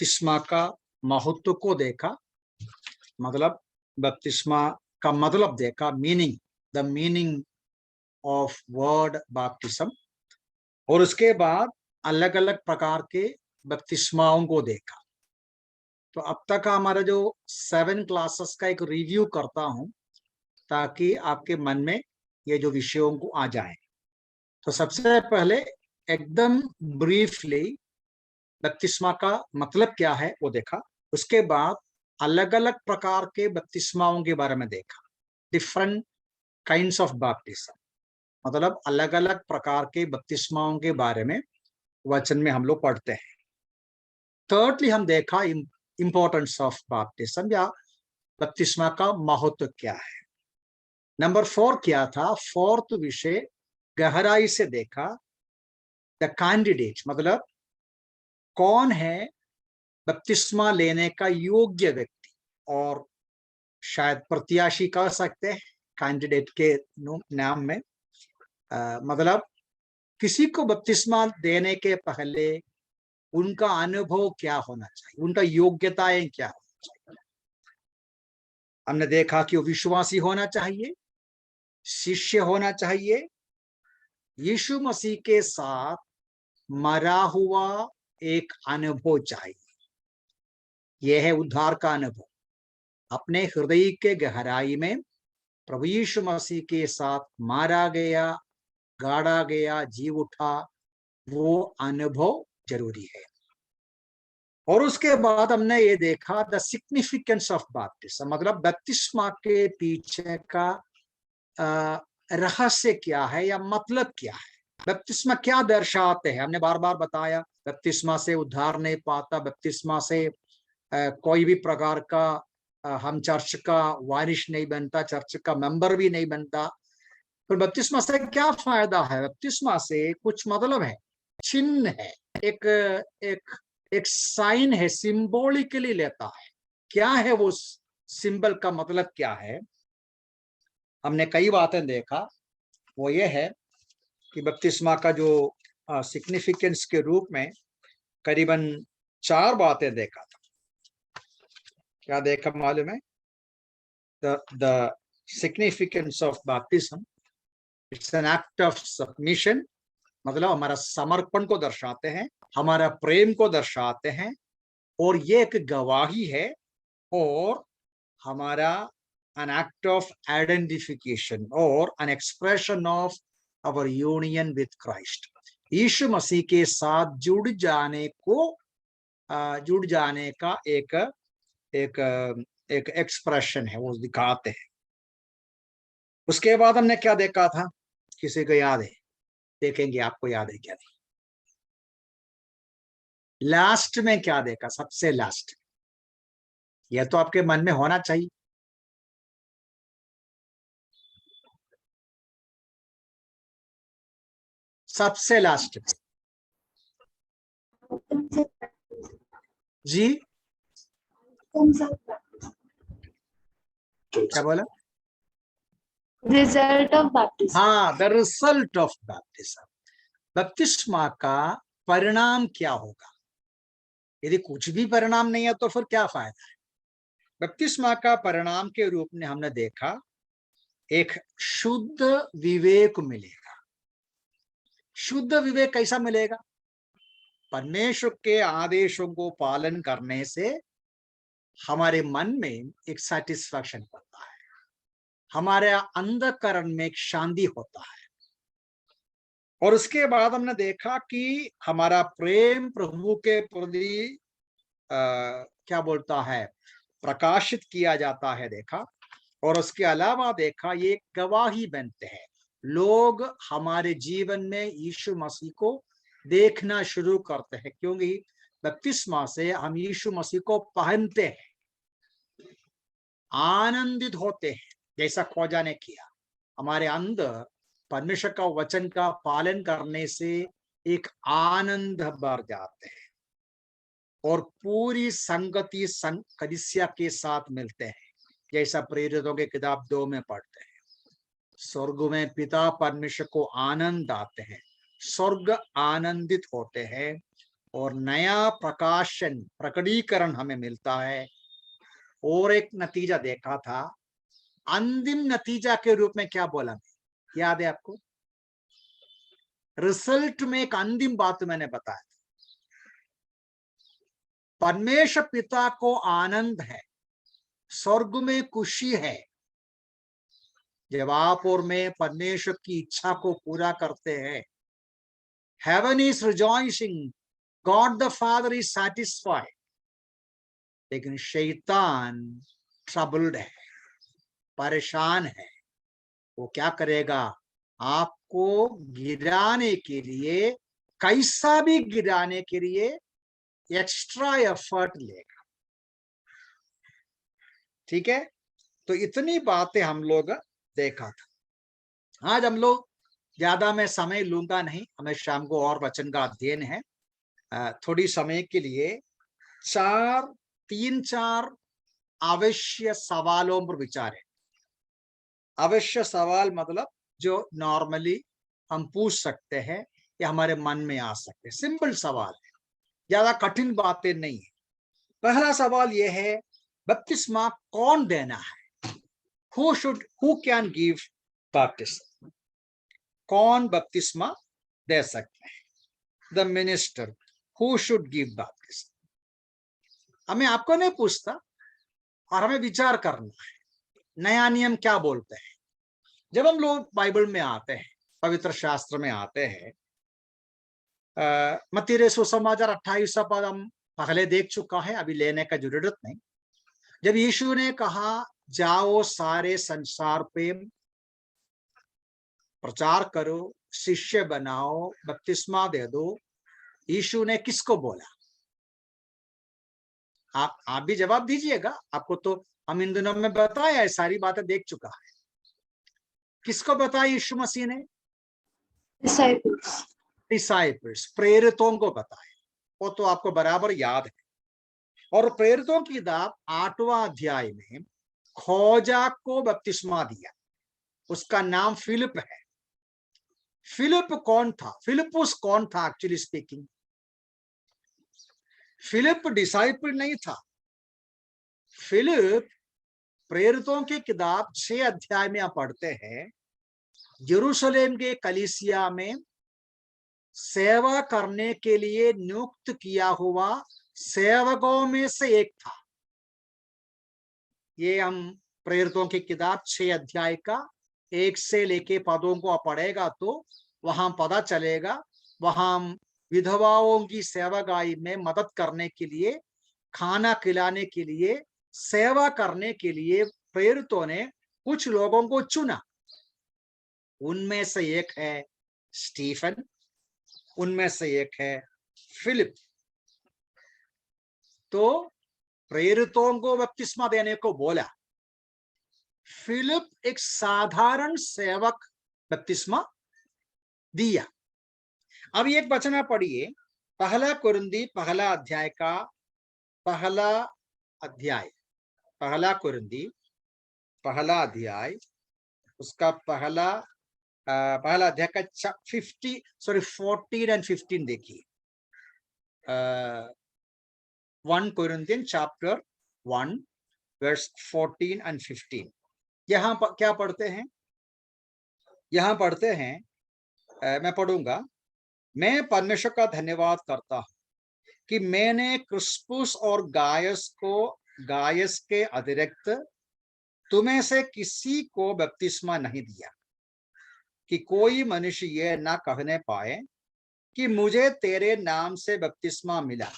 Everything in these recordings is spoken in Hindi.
बपतिस्मा का महत्व को देखा, मतलब बपतिस्मा का मतलब देखा, meaning, the meaning of word baptism. और उसके बाद अलग अलग प्रकार के बपतिस्माओं को देखा। तो अब तक का हमारा जो 7 क्लासेस का एक रिव्यू करता हूं, ताकि आपके मन में ये जो विषयों को आ जाए। तो सबसे पहले एकदम ब्रीफली बपतिस्मा का मतलब क्या है वो देखा। उसके बाद अलग अलग प्रकार के बपतिस्माओं के बारे में देखा, डिफरेंट काइंड्स ऑफ बैप्टिज्म, मतलब अलग अलग प्रकार के बपतिस्माओं के बारे में वचन में हम लोग पढ़ते हैं। थर्डली हम देखा इंपॉर्टेंस ऑफ बैप्टिज्म, या बपतिस्मा का महत्व क्या है। नंबर 4 क्या था, फोर्थ विषय गहराई से देखा, द कैंडिडेट, मतलब कौन है बपतिस्मा लेने का योग्य व्यक्ति, और शायद प्रत्याशी कह सकते हैं कैंडिडेट के नाम में। मतलब किसी को बपतिस्मा देने के पहले उनका अनुभव क्या होना चाहिए, उनका योग्यताएं क्या होना चाहिए। हमने देखा कि वो विश्वासी होना चाहिए, शिष्य होना चाहिए, यीशु मसीह के साथ मरा हुआ एक अनुभव चाहिए। यह है उद्धार का अनुभव, अपने हृदय के गहराई में प्रभु यीशु मसीह के साथ मारा गया, गाड़ा गया, जी उठा, वो अनुभव जरूरी है। और उसके बाद हमने ये देखा द सिग्निफिकेंस ऑफ बैप्टिज्म, मतलब बपतिस्मा के पीछे का रहस्य क्या है या मतलब क्या है, बपतिस्मा क्या दर्शाते हैं। हमने बार बार बताया बपतिस्मा से उद्धार नहीं पाता, बपतिस्मा से कोई भी प्रकार का हम चर्च का वारिश नहीं बनता, चर्च का मेंबर भी नहीं बनता। तो बपतिस्मा से क्या फायदा है, बपतिस्मा से कुछ मतलब है, चिन्ह है, एक एक एक साइन है, सिंबॉलिकली लेता है। क्या है वो सिंबल का मतलब क्या है। हमने कई बातें देखा, वो ये है कि बपतिस्मा का जो सिग्निफिकेंस के रूप में करीबन 4 बातें देखा था। क्या देखा मालूम है, the significance of baptism, it's an act of submission, मतलब हमारा समर्पण को दर्शाते हैं, हमारा प्रेम को दर्शाते हैं, और ये एक गवाही है, और हमारा an act of identification और an expression of our union with Christ, यीशु मसीह के साथ जुड़ जाने का एक एक एक एक्सप्रेशन है, वो दिखाते हैं। उसके बाद हमने क्या देखा था, किसी को याद है, देखेंगे आपको याद है क्या नहीं। लास्ट में क्या देखा, सबसे लास्ट, यह तो आपके मन में होना चाहिए। सबसे लास्ट जी, क्या बोला, रिजल्ट ऑफ बैप्टिज्म। हाँ, द रिजल्ट ऑफ बैप्टिज्म, बपतिस्मा का परिणाम क्या होगा। यदि कुछ भी परिणाम नहीं है तो फिर क्या फायदा है। बपतिस्मा का परिणाम के रूप में हमने देखा, एक शुद्ध विवेक मिलेगा। शुद्ध विवेक कैसा मिलेगा, परमेश्वर के आदेशों को पालन करने से हमारे मन में एक सेटिस्फैक्शन होता है, हमारे अंतःकरण में एक शांति होता है। और उसके बाद हमने देखा कि हमारा प्रेम प्रभु के प्रति क्या बोलता है, प्रकाशित किया जाता है, देखा। और उसके अलावा देखा, ये गवाही बनते हैं, लोग हमारे जीवन में यीशु मसीह को देखना शुरू करते हैं, क्योंकि बपतिस्मा से हम यीशु मसीह को पहनते हैं, आनंदित होते हैं, जैसा खोजा ने किया। हमारे अंदर परमेश्वर का वचन का पालन करने से एक आनंद भर जाते हैं, और पूरी संगति कलीसिया के साथ मिलते हैं, जैसा प्रेरितों के किताब 2 में पढ़ते हैं। स्वर्ग में पिता परमेश्वर को आनंद आते हैं, स्वर्ग आनंदित होते हैं, और नया प्रकाशन प्रकटीकरण हमें मिलता है। और एक नतीजा देखा था, अंतिम नतीजा के रूप में क्या बोला, याद है आपको? रिजल्ट में एक अंतिम बात मैंने बताया, परमेश्वर पिता को आनंद है, स्वर्ग में खुशी है जब आप और मैं परमेश्वर की इच्छा को पूरा करते हैं। Heaven is rejoicing, God the father is satisfied. लेकिन शैतान ट्रबल्ड है, परेशान है। वो क्या करेगा? आपको गिराने के लिए, कैसा भी गिराने के लिए एक्स्ट्रा एफर्ट लेगा। ठीक है, तो इतनी बातें हम लोग देखा था। आज हम लोग ज्यादा मैं समय लूंगा नहीं, हमें शाम को और वचन का अध्ययन है। थोड़ी समय के लिए तीन चार अवश्य सवालों पर विचार है। अवश्य सवाल मतलब जो नॉर्मली हम पूछ सकते हैं या हमारे मन में आ सकते हैं, सिंपल सवाल है, ज्यादा कठिन बातें नहीं है। पहला सवाल यह है, बपतिस्मा कौन देना है? हु कैन गिव बपतिस्मा? कौन बपतिस्मा दे सकते हैं? The minister, who should give बपतिस्मा? हमें आपको नहीं पूछता, और हमें विचार करना है नया नियम क्या बोलते हैं। जब हम लोग बाइबल में आते हैं, पवित्र शास्त्र में आते हैं, मत्ती सुसमाचार 28 पद हम पहले देख चुका है, अभी लेने का जरूरत नहीं। जब यीशु ने कहा जाओ सारे संसार पे प्रचार करो, शिष्य बनाओ, बपतिस्मा दे दो, यीशु ने किसको बोला? आप भी जवाब दीजिएगा, आपको तो हम इन दिनों में बताया है, सारी बातें देख चुका है। किसको बताया यीशु मसीह ने? डिसाइपल्स, प्रेरितों को बताया। वो तो आपको बराबर याद है। और प्रेरितों की किताब 8वां अध्याय में खोजा को बपतिस्मा दिया, उसका नाम फिलिप है। फिलिप कौन था? फिलिपुस कौन था? एक्चुअली स्पीकिंग, फिलिप डिसाइपल नहीं था। फिलिप, प्रेरितों की किताब 6 अध्याय में आप पढ़ते हैं, यरूशलेम के कलीसिया में सेवा करने के लिए नियुक्त किया हुआ सेवकों में से एक था। ये हम प्रेरितों की किताब 6 अध्याय का 1 से लेके पदों को आप पढ़ेगा तो वहां पता चलेगा, वहां विधवाओं की सेवागाई में मदद करने के लिए, खाना खिलाने के लिए, सेवा करने के लिए प्रेरितों ने कुछ लोगों को चुना। उनमें से एक है स्टीफन, उनमें से एक है फिलिप। तो प्रेरितों को बपतिस्मा देने को बोला, फिलिप एक साधारण सेवक बपतिस्मा दिया। अब एक वचन पढ़िए, पहला कुरिन्थी पहला अध्याय का पहला अध्याय, पहला कुरिन्थी पहला अध्याय, उसका पहला अध्याय का 14 एंड 15 देखिए। 1 Corinthians chapter 1 verse 14 and 15। यहाँ क्या पढ़ते हैं? यहाँ पढ़ते हैं, मैं पढ़ूंगा। मैं परमेश्वर का धन्यवाद करता हूँ कि मैंने क्रिस्पुस और गायस के अतिरिक्त तुम्हें से किसी को बपतिस्मा नहीं दिया, कि कोई मनुष्य यह ना कहने पाए कि मुझे तेरे नाम से बपतिस्मा मिला।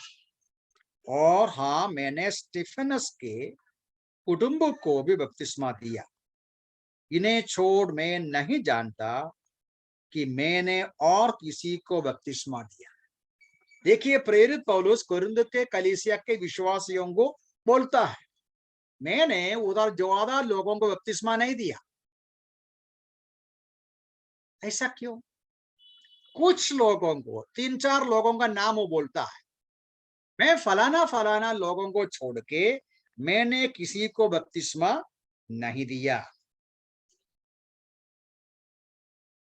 और हाँ, मैंने स्टीफनस के कुटुंब को भी बपतिस्मा दिया। इन्हें छोड़ मैं नहीं जानता कि मैंने और किसी को बपतिस्मा दिया। देखिए, प्रेरित पौलुस कुरिन्थ के कलीसिया के विश्वासियों को बोलता है, मैंने उधर ज्यादा लोगों को बपतिस्मा नहीं दिया। ऐसा क्यों? कुछ लोगों को, 3-4 लोगों का नाम वो बोलता है, मैं फलाना फलाना लोगों को छोड़ के मैंने किसी को बपतिस्मा नहीं दिया।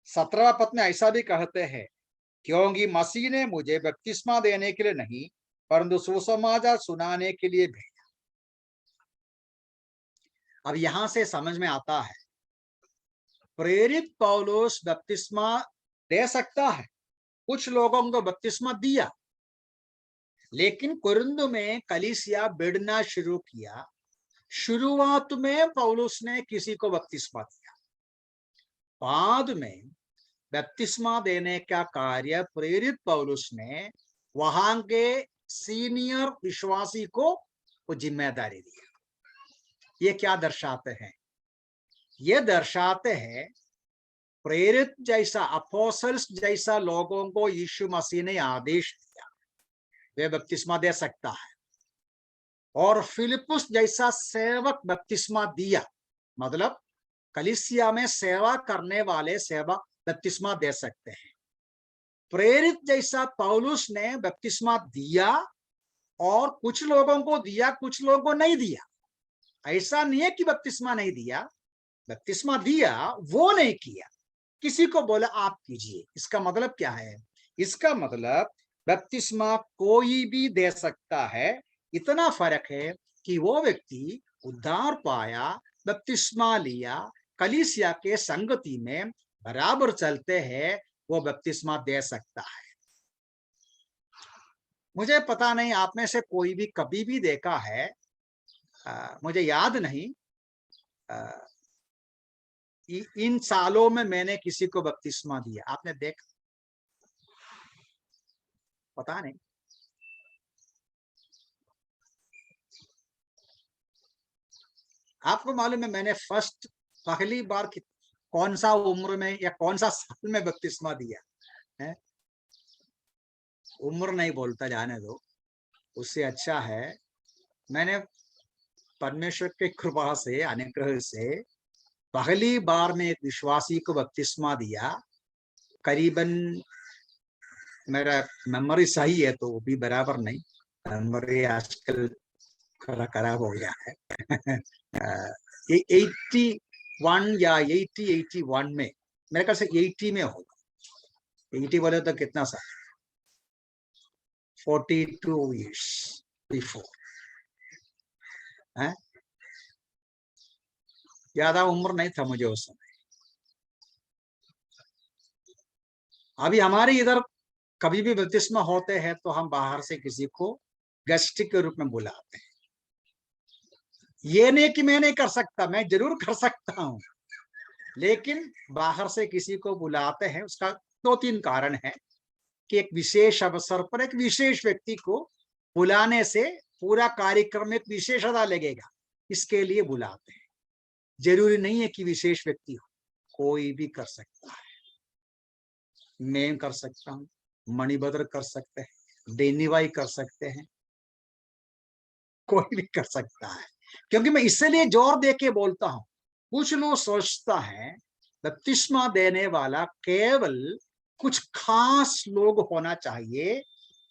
17वां पद में ऐसा भी कहते हैं, क्योंकि मसीह ने मुझे बपतिस्मा देने के लिए नहीं परंतु सुसमाचार सुनाने के लिए भेजा। अब यहां से समझ में आता है प्रेरित पौलुस बपतिस्मा दे सकता है, कुछ लोगों को बपतिस्मा दिया, लेकिन कुरिन्थ में कलीसिया बिगड़ना शुरू किया। शुरुआत में पौलुस ने किसी को बपतिस्मा दिया, बाद में बपतिस्मा देने का कार्य प्रेरित पौलुस ने वहां के सीनियर विश्वासी को वो जिम्मेदारी दी। ये क्या दर्शाते हैं? ये दर्शाते हैं प्रेरित जैसा, अपोस्टल्स जैसा लोगों को यीशु मसीह ने आदेश दिया, वे बपतिस्मा दे सकता है। और फिलिपुस जैसा सेवक बपतिस्मा दिया, मतलब कलीसिया में सेवा करने वाले सेवा बपतिस्मा दे सकते हैं। प्रेरित जैसा पौलुस ने बपतिस्मा दिया और कुछ लोगों को दिया, कुछ लोगों को नहीं दिया। ऐसा नहीं है कि बपतिस्मा नहीं दिया, बपतिस्मा दिया, वो नहीं किया, किसी को बोला आप कीजिए। इसका मतलब क्या है? इसका मतलब बपतिस्मा कोई भी दे सकता है, इतना फर्क है कि वो व्यक्ति उद्धार पाया, बपतिस्मा लिया, कलीसिया के संगति में बराबर चलते हैं, वो बपतिस्मा दे सकता है। मुझे पता नहीं आप में से कोई भी कभी भी देखा है, मुझे याद नहीं, इन सालों में मैंने किसी को बपतिस्मा दिया, आपने देखा? पता नहीं। आपको मालूम है मैंने पहली बार कौन सा उम्र में या कौन सा साल में बपतिस्मा दिया है? उम्र नहीं बोलता, जाने दो। उससे अच्छा है मैंने परमेश्वर के कृपा से, अनुग्रह से पहली बार में एक विश्वासी को बपतिस्मा दिया। करीबन, मेरा मेमोरी सही है तो भी बराबर नहीं, मेमोरी आजकल थोड़ा खराब हो गया है। 81 या 81 में, मेरे ख्याल से 80 में होगा। 80 बोले तो कितना सा, 42 years before है? ज्यादा उम्र नहीं था मुझे उस समय। अभी हमारे इधर कभी भी बपतिस्मा होते हैं तो हम बाहर से किसी को गेस्ट के रूप में बुलाते हैं। ये नहीं कि मैं नहीं कर सकता, मैं जरूर कर सकता हूं, लेकिन बाहर से किसी को बुलाते हैं। उसका 2-3 कारण है कि एक विशेष अवसर पर एक विशेष व्यक्ति को बुलाने से पूरा कार्यक्रम एक विशेषता लगेगा, इसके लिए बुलाते हैं। जरूरी नहीं है कि विशेष व्यक्ति हो, कोई भी कर सकता है। मैं कर सकता हूँ, मणिभद्र कर सकते हैं, डेनी भाई कर सकते हैं, कोई भी कर सकता है। क्योंकि मैं इसलिए जोर दे के बोलता हूं, कुछ लोग सोचता है बपतिस्मा देने वाला केवल कुछ खास लोग होना चाहिए,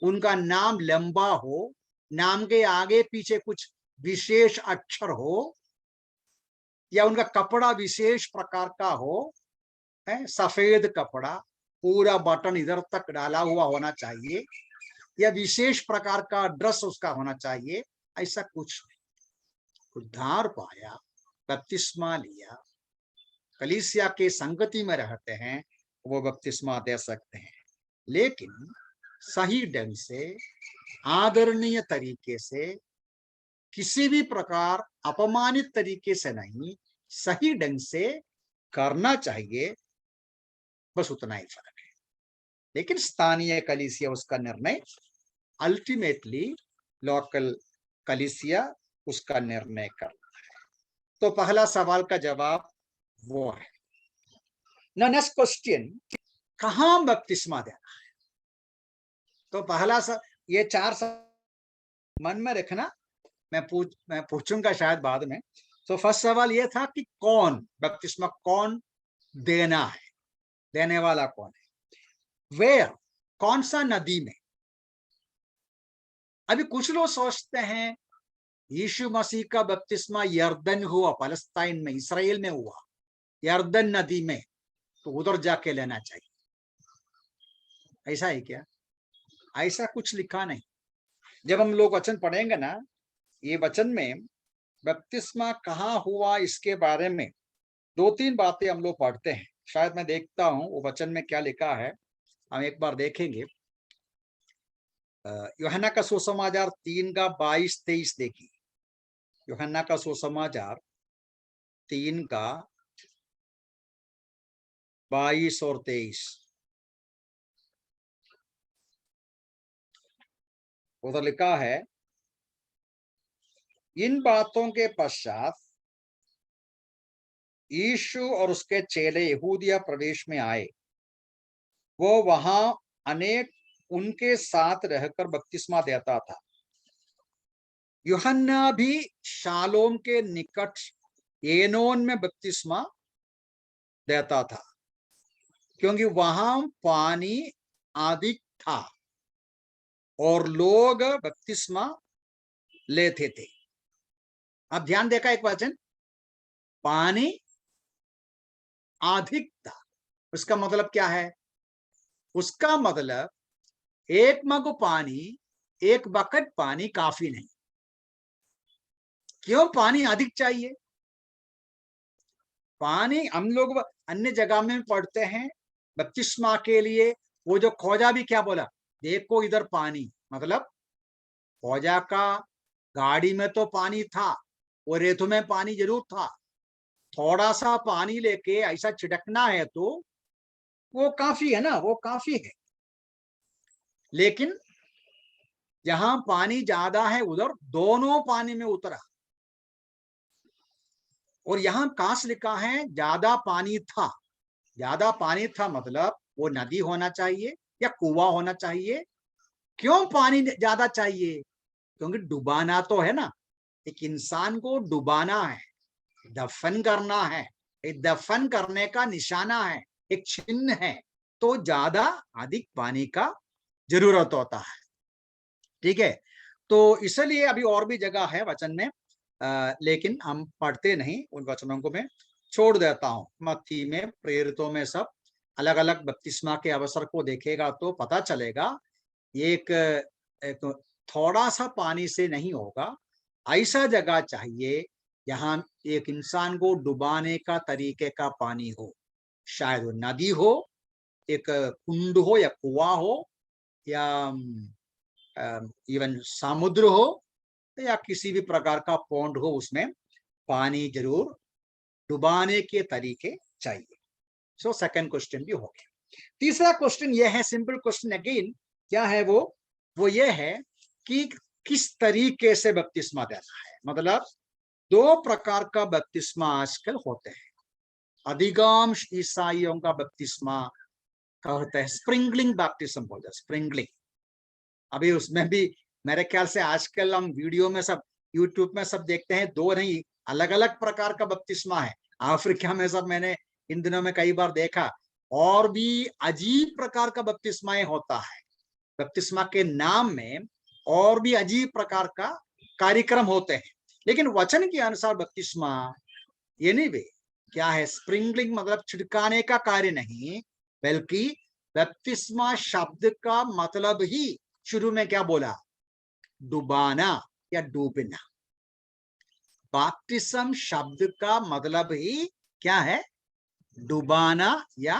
उनका नाम लंबा हो, नाम के आगे पीछे कुछ विशेष अक्षर हो, या उनका कपड़ा विशेष प्रकार का हो, है सफेद कपड़ा, पूरा बटन इधर तक डाला हुआ होना चाहिए, या विशेष प्रकार का ड्रेस उसका होना चाहिए। ऐसा कुछ नहीं। उद्धार पाया, बपतिस्मा लिया, कलीसिया के संगति में रहते हैं, वो बपतिस्मा दे सकते हैं, लेकिन सही ढंग से, आदरणीय तरीके से, किसी भी प्रकार अपमानित तरीके से नहीं, सही ढंग से करना चाहिए, बस उतना ही फर्क है। लेकिन स्थानीय कलीसिया उसका निर्णय, अल्टीमेटली लोकल कलीसिया उसका निर्णय करना है। तो पहला सवाल का जवाब वो है। ना नेक्स्ट क्वेश्चन, कहां बपतिस्मा देना है? तो पहला ये 4 मन में रखना, मैं पूछूंगा शायद बाद में। तो फर्स्ट सवाल ये था कि कौन बपतिस्मा, कौन देना है, देने वाला कौन है, वेयर, कौन सा नदी में। अभी कुछ लोग सोचते हैं यीशु मसीह का बपतिस्मा यर्दन हुआ, फलस्तीन में, इसराइल में हुआ, यर्दन नदी में, तो उधर जाके लेना चाहिए। ऐसा है क्या? ऐसा कुछ लिखा नहीं। जब हम लोग वचन पढ़ेंगे ना, ये वचन में बपतिस्मा कहाँ हुआ इसके बारे में 2-3 बातें हम लोग पढ़ते हैं। शायद मैं देखता हूँ वो वचन में क्या लिखा है, हम एक बार देखेंगे। यूहन्ना का सुसमाचार 3 का 22-23 देखिए। यूहन्ना का सुसमाचार 3 का 22 और 23। उधर लिखा है, इन बातों के पश्चात यीशु और उसके चेले यहूदिया प्रदेश में आए। वो वहां अनेक उनके साथ रहकर बपतिस्मा देता था। यूहन्ना भी शालोम के निकट एनोन में बपतिस्मा देता था, क्योंकि वहां पानी अधिक था और लोग बपतिस्मा लेते थे। अब ध्यान देखा एक वचन, पानी अधिक था। उसका मतलब क्या है? उसका मतलब एक मग पानी, एक बकेट पानी काफी नहीं। क्यों पानी अधिक चाहिए? पानी हम लोग अन्य जगह में पढ़ते हैं बपतिस्मा के लिए। वो जो खोजा भी क्या बोला, देखो इधर पानी, मतलब खोजा का गाड़ी में तो पानी था, वो रेतु में पानी जरूर था। थोड़ा सा पानी लेके ऐसा छिड़कना है तो वो काफी है ना, वो काफी है। लेकिन जहां पानी ज्यादा है उधर दोनों पानी में उतरा। और यहाँ काश लिखा है ज्यादा पानी था। ज्यादा पानी था मतलब वो नदी होना चाहिए या कुआं होना चाहिए। क्यों पानी ज्यादा चाहिए? क्योंकि डुबाना तो है ना, एक इंसान को डुबाना है, दफन करना है। एक दफन करने का निशाना है, एक चिन्ह है, तो ज्यादा अधिक पानी का जरूरत होता है। ठीक है, तो इसलिए अभी और भी जगह है वचन में, लेकिन हम पढ़ते नहीं उन वचनों को, मैं छोड़ देता हूं। मत्ती में, प्रेरितों में सब अलग अलग बपतिस्मा के अवसर को देखेगा तो पता चलेगा एक, एक थोड़ा सा पानी से नहीं होगा। ऐसा जगह चाहिए जहां एक इंसान को डुबाने का तरीके का पानी हो। शायद वो नदी हो, एक कुंड हो या कुआं हो, या इवन समुद्र हो, या किसी भी प्रकार का पौंड हो, उसमें पानी जरूर डुबाने के तरीके चाहिए। सो सेकंड क्वेश्चन भी हो गया। तीसरा क्वेश्चन यह है, सिंपल क्वेश्चन अगेन, क्या है वो ये है कि किस तरीके से बपतिस्मा देना है। मतलब 2 प्रकार का बपतिस्मा आजकल होते हैं। अधिकांश ईसाइयों का बपतिस्मा कहते हैं स्प्रिंकलिंग बैप्टिज्म बोलते हैं, स्प्रिंकलिंग। अभी उसमें भी मेरे ख्याल से आजकल हम वीडियो में सब, यूट्यूब में सब देखते हैं, 2 नहीं अलग अलग प्रकार का बपतिस्मा है। अफ्रीका में सब मैंने इन दिनों में कई बार देखा, और भी अजीब प्रकार का बपतिस्मा होता है। बपतिस्मा के नाम में और भी अजीब प्रकार का कार्यक्रम होते हैं। लेकिन वचन के अनुसार बपतिस्मा ये नहीं वे क्या है, स्प्रिंकलिंग मतलब छिड़काने का कार्य नहीं, बल्कि बपतिस्मा शब्द का मतलब ही शुरू में क्या बोला, डुबाना या डूबना। बैप्टिज्म शब्द का मतलब ही क्या है, डुबाना या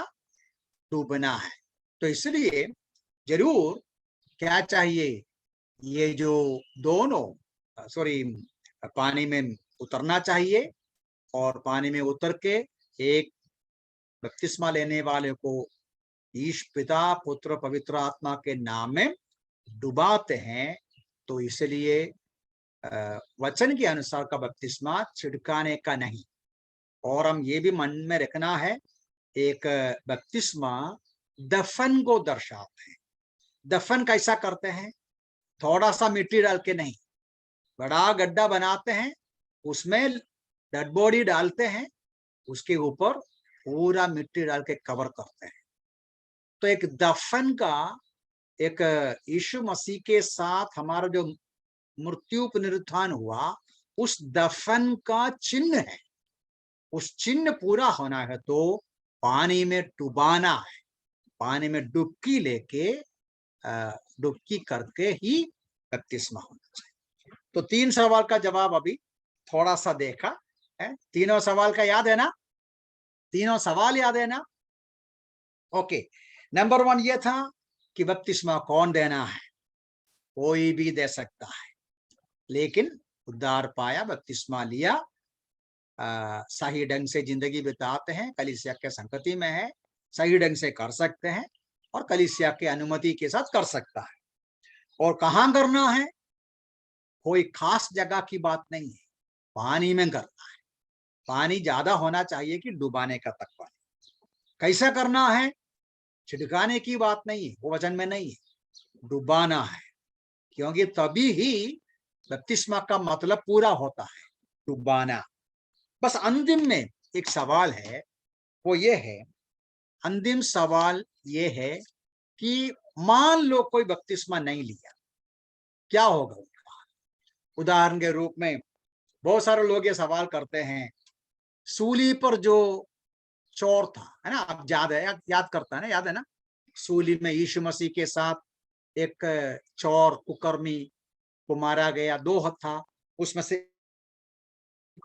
डूबना है। तो इसलिए जरूर क्या चाहिए, ये जो दोनों सॉरी पानी में उतरना चाहिए, और पानी में उतर के एक बपतिस्मा लेने वाले को ईश पिता पुत्र पवित्र आत्मा के नाम में डुबाते हैं। तो इसलिए वचन के अनुसार का बपतिस्मा छिड़काने का नहीं। और हम ये भी मन में रखना है, एक बपतिस्मा दफन को दर्शाते हैं। दफन कैसा करते हैं? थोड़ा सा मिट्टी डाल के नहीं, बड़ा गड्ढा बनाते हैं, उसमें डेड बॉडी डालते हैं, उसके ऊपर पूरा मिट्टी डाल के कवर करते हैं। तो एक दफन का, एक यीशु मसीह के साथ हमारा जो मृत्यु पुनरुत्थान हुआ, उस दफन का चिन्ह है। उस चिन्ह पूरा होना है तो पानी में डुबाना है। पानी में डुबकी लेके डुबकी करके ही बपतिस्मा होना चाहिए। तो 3 सवाल का जवाब अभी थोड़ा सा देखा है। तीनों सवाल का याद है ना? तीनों सवाल याद है ना? ओके, नंबर 1 ये था कि बपतिस्मा कौन देना है? कोई भी दे सकता है, लेकिन उद्धार पाया, बपतिस्मा लिया, सही ढंग से जिंदगी बिताते हैं, कलीसिया के संगति में है, सही ढंग से कर सकते हैं और कलीसिया की अनुमति के साथ कर सकता है। और कहाँ करना है? कोई खास जगह की बात नहीं है, पानी में करना है। पानी ज्यादा होना चाहिए कि डुबाने का तक पानी। कैसा करना है? छिड़काने की बात नहीं है, वो वचन में नहीं है, डुबाना है, क्योंकि तभी ही बपतिस्मा का मतलब पूरा होता है, डुबाना। बस अंतिम में एक सवाल है, वो ये है, अंतिम सवाल ये है कि मान लो कोई बपतिस्मा नहीं लिया, क्या होगा उनका? उदाहरण के रूप में बहुत सारे लोग ये सवाल करते हैं, सूली पर जो चोर था, है ना, आप याद करता है ना, याद है ना, सूली में यीशु मसीह के साथ एक चोर कुकर्मी को मारा गया, 2 हाथ था, उसमें से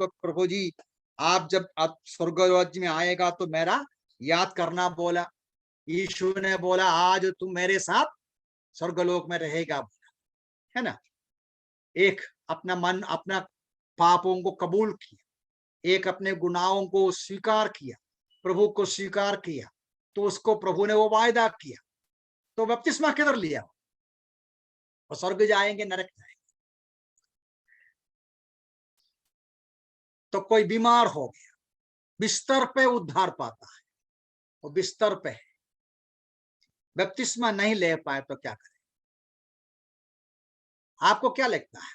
प्रभु जी आप जब आप स्वर्गराज्य में आएगा तो मेरा याद करना बोला। यीशु ने बोला आज तुम मेरे साथ स्वर्गलोक में रहेगा, है ना। एक अपना मन, अपना पापों को कबूल किया, एक अपने गुनाहों को स्वीकार किया, प्रभु को स्वीकार किया, तो उसको प्रभु ने वो वायदा किया, तो बपतिस्मा किधर लिया? और स्वर्ग जाएंगे, नरक जाएंगे। तो कोई बीमार हो गया, बिस्तर पे उद्धार पाता है, वो बिस्तर पे है, बपतिस्मा नहीं ले पाए तो क्या करें? आपको क्या लगता है?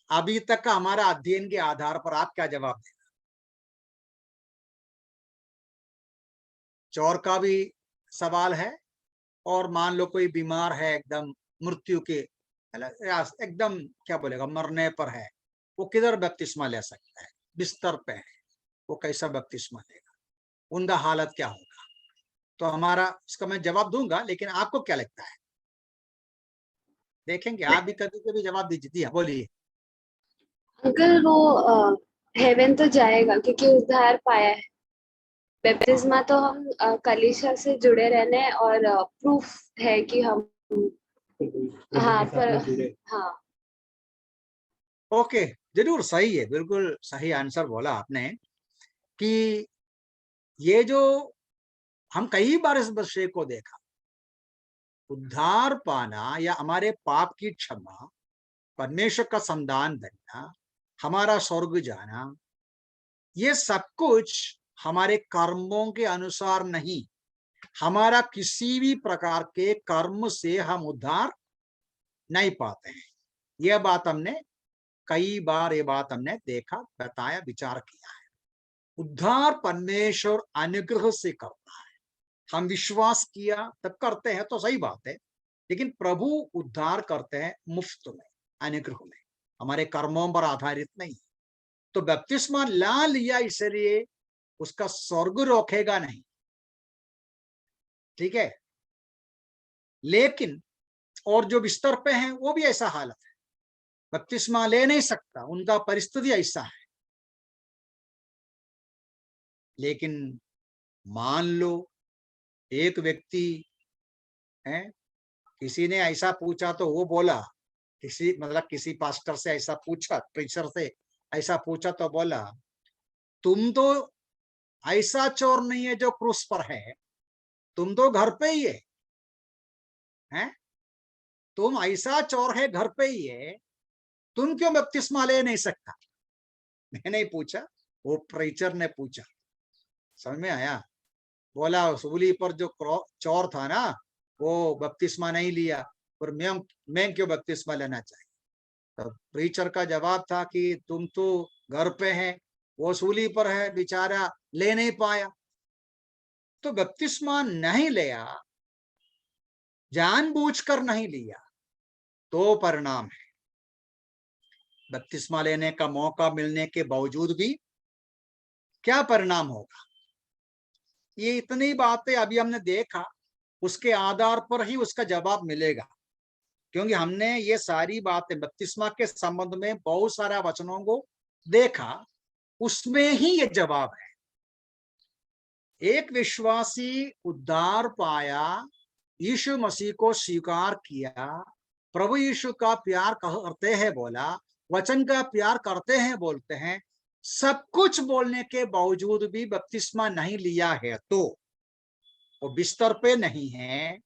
अभी तक का हमारा अध्ययन के आधार पर आप क्या जवाब दें? चोर का भी सवाल है, और मान लो कोई बीमार है, एकदम मृत्यु के, एकदम क्या बोलेगा, मरने पर है, वो किधर बपतिस्मा ले सकता है? बिस्तर पे है, वो कैसा बपतिस्मा लेगा? उनका हालत क्या होगा? तो हमारा इसका मैं जवाब दूंगा, लेकिन आपको क्या लगता है? देखेंगे, आप भी कभी कभी जवाब दीजिए। दिया, बोलिए। अंकल वो हेवन तो जाएगा क्योंकि उद्धार पाया है। हाँ, बैप्टिस्मा तो हम कलीसिया से जुड़े रहने और प्रूफ है कि हम हाँ पर हाँ ओके, जरूर सही है, बिल्कुल सही आंसर बोला आपने कि ये जो हम कई बार इस विषय को देखा, उद्धार पाना या हमारे पाप की क्षमा, परमेश्वर का संतान बनना, हमारा स्वर्ग जाना, ये सब कुछ हमारे कर्मों के अनुसार नहीं, हमारा किसी भी प्रकार के कर्म से हम उद्धार नहीं पाते हैं। यह बात हमने कई बार, ये बात हमने देखा, बताया, विचार किया है। उद्धार परमेश्वर अनुग्रह से करता है, हम विश्वास किया तब करते हैं तो सही बात है, लेकिन प्रभु उद्धार करते हैं मुफ्त में, अनुग्रह में, हमारे कर्मों पर आधारित नहीं। तो बपतिस्मा ला लिया इसलिए उसका स्वर्ग रोकेगा नहीं, ठीक है, लेकिन और जो बिस्तर पे हैं वो भी ऐसा हालत है, बपतिस्मा ले नहीं सकता, उनका परिस्थिति ऐसा है। लेकिन मान लो एक व्यक्ति है, किसी ने ऐसा पूछा तो वो बोला, किसी मतलब किसी पास्टर से ऐसा पूछा, प्रीचर से ऐसा पूछा तो बोला, तुम तो ऐसा चोर नहीं है जो क्रूस पर है, तुम तो घर पे ही है, हैं? तुम ऐसा चोर है, घर पे ही है, तुम क्यों बपतिस्मा ले नहीं सकता? मैंने नहीं पूछा, वो प्रीचर ने पूछा। समझ में आया? बोला सूली पर जो चोर था ना, वो बपतिस्मा नहीं लिया, और मैं क्यों बपतिस्मा लेना चाहिए? तो प्रीचर का जवाब था कि तुम तो घर पे हैं, वो सूली पर है, बेचारा ले नहीं पाया। तो बपतिस्मा नहीं लिया, जानबूझकर नहीं लिया, तो परिणाम है, बपतिस्मा लेने का मौका मिलने के बावजूद भी क्या परिणाम होगा? ये इतनी बातें अभी हमने देखा, उसके आधार पर ही उसका जवाब मिलेगा, क्योंकि हमने ये सारी बातें बपतिस्मा के संबंध में बहुत सारा वचनों को देखा, उसमें ही ये जवाब है। एक विश्वासी उद्धार पाया, यीशु मसीह को स्वीकार किया, प्रभु यीशु का प्यार करते हैं बोला, वचन का प्यार करते हैं बोलते हैं, सब कुछ बोलने के बावजूद भी बपतिस्मा नहीं लिया है तो वो बिस्तर पे नहीं है,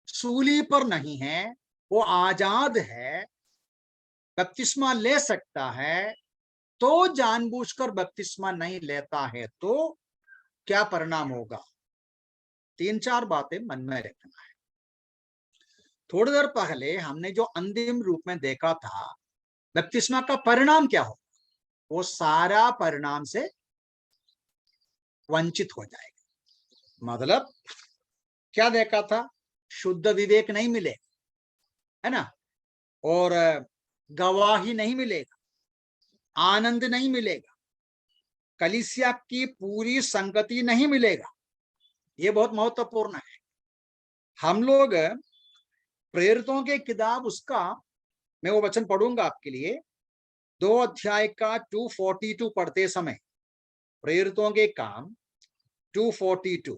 सूली पर नहीं है, वो आजाद है, बपतिस्मा ले सकता है, तो जानबूझकर बपतिस्मा नहीं लेता है तो क्या परिणाम होगा? 3-4 बातें मन में रखना है। थोड़ी देर पहले हमने जो अंतिम रूप में देखा था, बपतिस्मा का परिणाम क्या हो, वो सारा परिणाम से वंचित हो जाएगा। मतलब क्या देखा था? शुद्ध विवेक नहीं मिलेगा, है ना, और गवाही नहीं मिलेगा, आनंद नहीं मिलेगा, कलीसिया की पूरी संगति नहीं मिलेगा। ये बहुत महत्वपूर्ण है। हम लोग प्रेरितों के किताब, उसका मैं वो वचन पढ़ूंगा आपके लिए, 2 अध्याय का 242 पढ़ते समय, प्रेरितों के काम 242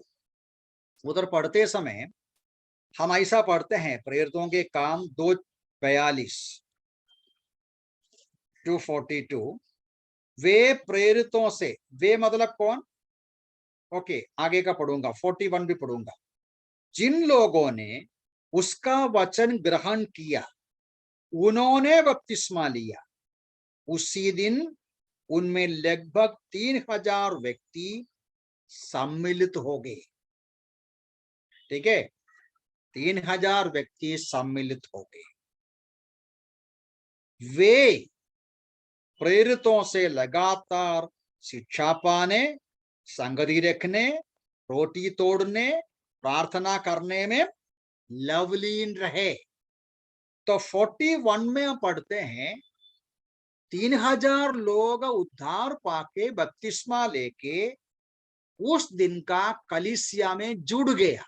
उधर पढ़ते समय हम ऐसा पढ़ते हैं, प्रेरितों के काम 2:42 242, वे प्रेरितों से, वे मतलब कौन? ओके, आगे का पढ़ूंगा, 41 भी पढ़ूंगा। जिन लोगों ने उसका वचन ग्रहण किया, उन्होंने बपतिस्मा लिया, उसी दिन उनमें लगभग 3000 व्यक्ति सम्मिलित हो गए। ठीक है, 3000 व्यक्ति सम्मिलित हो गए। वे प्रेरितों से लगातार शिक्षा पाने, संगति रखने, रोटी तोड़ने, प्रार्थना करने में लवलीन रहे। तो 41 में हम पढ़ते हैं, 3000 लोग उद्धार पाके बपतिस्मा लेके उस दिन का कलीसिया में जुड़ गया।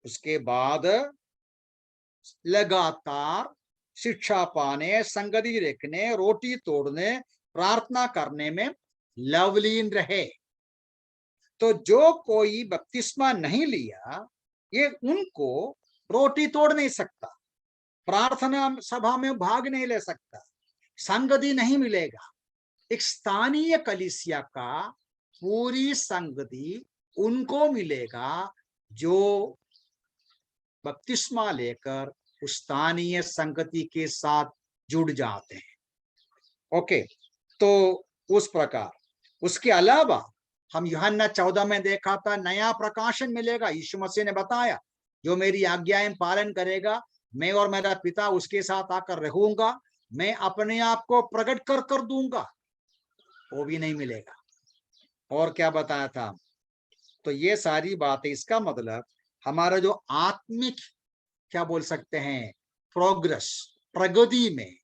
उसके बाद लगातार शिक्षा पाने, संगति रखने, रोटी तोड़ने, प्रार्थना करने में लवलीन रहे। तो जो कोई बपतिस्मा नहीं लिया, ये उनको रोटी तोड़ नहीं सकता, प्रार्थना सभा में भाग नहीं ले सकता, संगति नहीं मिलेगा। एक स्थानीय कलीसिया का पूरी संगति उनको मिलेगा जो बपतिस्मा लेकर उस स्थानीय संगति के साथ जुड़ जाते हैं। ओके, तो उस प्रकार, उसके अलावा हम यूहन्ना 14 में देखा था, नया प्रकाशन मिलेगा। यीशु मसीह ने बताया, जो मेरी आज्ञाएं पालन करेगा, मैं और मेरा पिता उसके साथ आकर रहूंगा, मैं अपने आप को प्रकट कर दूंगा। वो भी नहीं मिलेगा। और क्या बताया था? तो ये सारी बातें, इसका मतलब हमारा जो आत्मिक, क्या बोल सकते हैं, प्रोग्रेस, प्रगति में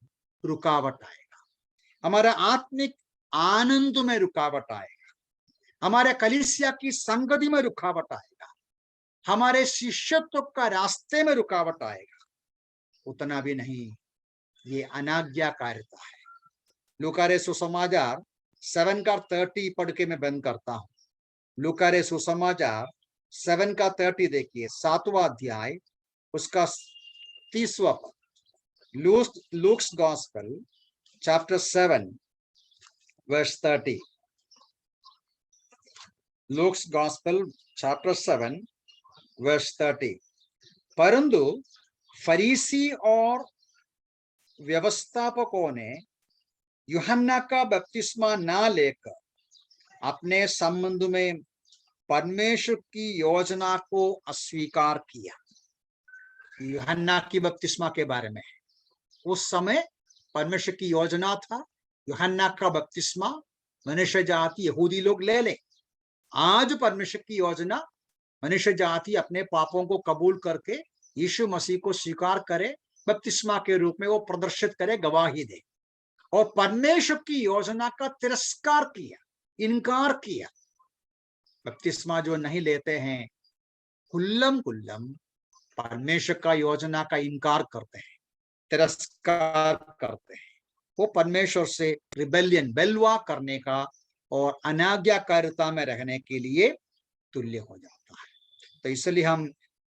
रुकावट आएगा, हमारा आत्मिक आनंद में रुकावट आएगा, हमारे कलीसिया की संगति में रुकावट आएगा, हमारे शिष्यत्व का रास्ते में रुकावट आएगा। उतना भी नहीं, ये अनाज्ञाकारिता है। लूका रे सुसमाचार 7:30 पढ़ के मैं बंद करता हूं। लूका रे सुसमाचार 7:30 देखिए, 7वां अध्याय, उसका 30वां पद। Luke's gospel chapter 7 verse 30। Luke's gospel chapter 7 verse 30। परंतु फरीसी और व्यवस्थापकों ने यूहन्ना का बपतिस्मा ना लेकर अपने संबंध में परमेश्वर की योजना को अस्वीकार किया। यूहन्ना की बपतिस्मा के बारे में उस समय परमेश्वर की योजना था, यूहन्ना का बपतिस्मा मनुष्य जाति, यहूदी लोग ले ले। आज परमेश्वर की योजना, मनुष्य जाति अपने पापों को कबूल करके यीशु मसीह को स्वीकार करे, बपतिस्मा के रूप में वो प्रदर्शित करे, गवाही दे। और परमेश्वर की योजना का तिरस्कार किया, इनकार किया। बपतिस्मा जो नहीं लेते हैं कुल्लम कुल्लम परमेश्वर का योजना का इनकार करते हैं, तिरस्कार करते हैं, वो परमेश्वर से रिबेलियन बेलवा करने का और अनाज्ञाकारिता में रहने के लिए तुल्य हो जाता है। तो इसलिए हम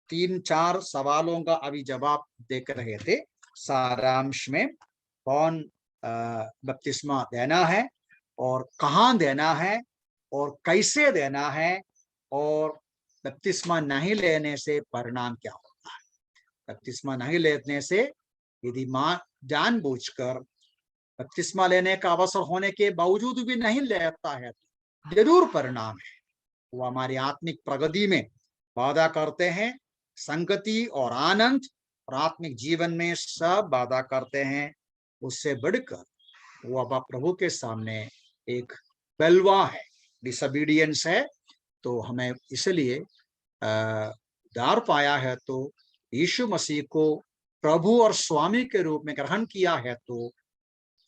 3-4 सवालों का अभी जवाब देख रहे थे। सारांश में कौन बपतिस्मा देना है और कहाँ देना है और कैसे देना है, और बपतिस्मा नहीं लेने से परिणाम क्या होता है। बपतिस्मा नहीं लेने से यदि मां जानबूझकर बपतिस्मा लेने का अवसर होने के बावजूद भी नहीं लेता है तो जरूर परिणाम है, वो हमारी आत्मिक प्रगति में बाधा करते हैं, संगति और आनंद और आत्मिक जीवन में सब बाधा करते हैं। उससे बढ़कर वो अब प्रभु के सामने एक बलवा है, डिसोबीडियंस है। तो हमें इसलिए उद्धार पाया है तो यीशु मसीह को प्रभु और स्वामी के रूप में ग्रहण किया है तो,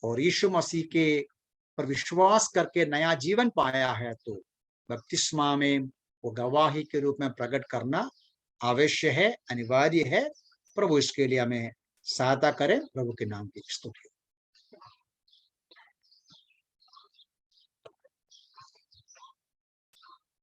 और यीशु मसीह के पर विश्वास करके नया जीवन पाया है तो बपतिस्मा में वो गवाही के रूप में प्रकट करना आवश्यक है, अनिवार्य है। प्रभु इसके लिए हमें सहायता करें। प्रभु के नाम की स्तुति।